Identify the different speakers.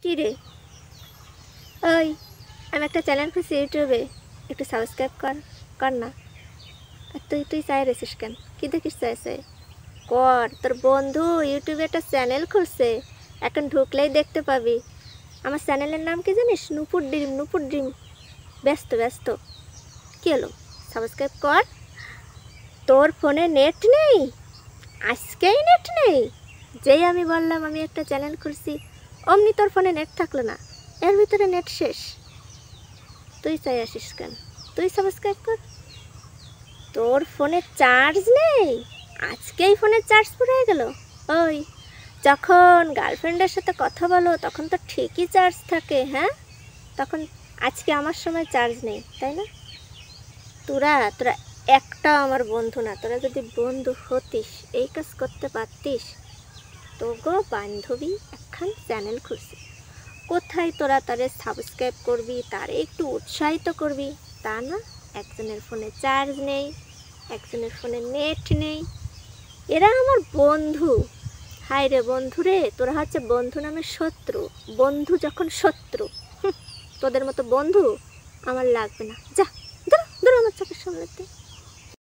Speaker 1: কি রে? ওই, আমি একটা চ্যানেল খুঁজছি ইউটিউবে, একটু সাবস্ক্রাইব কর। কর না। আর তুই তুই চাই রেছিস কেন? কি দেখিস চাইছে? কর, তোর বন্ধু ইউটিউবে একটা চ্যানেল খুলছে, এখন ঢুকলেই দেখতে পাবি। আমার চ্যানেলের নাম কি জানিস? নূপুর ড্রিম, নূপুর ড্রিম। ব্যস্ত ব্যস্ত কি হলো? সাবস্ক্রাইব কর। তোর ফোনে নেট নেই? আজকেই নেট নেই? যেই আমি বললাম আমি একটা চ্যানেল খুলছি, অমনি তোর ফোনে নেট থাকলো না, এর ভিতরে নেট শেষ। তুই চাই আসিস কেন? তুই সাবস্ক্রাইব কর। তোর ফোনে চার্জ নেই? আজকেই ফোনের চার্জ ফুরিয়ে গেল? ওই, যখন গার্লফ্রেন্ডের সাথে কথা বলো তখন তো ঠিকই চার্জ থাকে, হ্যাঁ? তখন আজকে আমার সময় চার্জ নেই, তাই না? তোরা তোরা একটা আমার বন্ধু না। তোরা যদি বন্ধু হতিস, এই কাজ করতে পারতিস। তোগো বান্ধবী একখান চ্যানেল খুলছে, কোথায় তোরা তারে সাবস্ক্রাইব করবি, তারে একটু উৎসাহিত করবি, তা না। একজনের ফোনে চার্জ নেই, একজনের ফোনে নেট নেই। এরা আমার বন্ধু। হায় রে বন্ধু রে, তোরা হচ্ছে বন্ধু নামে শত্রু। বন্ধু যখন শত্রু, তোদের মতো বন্ধু আমার লাগবে না। যা, ধরো ধরো আমার চোখের সামনেতে।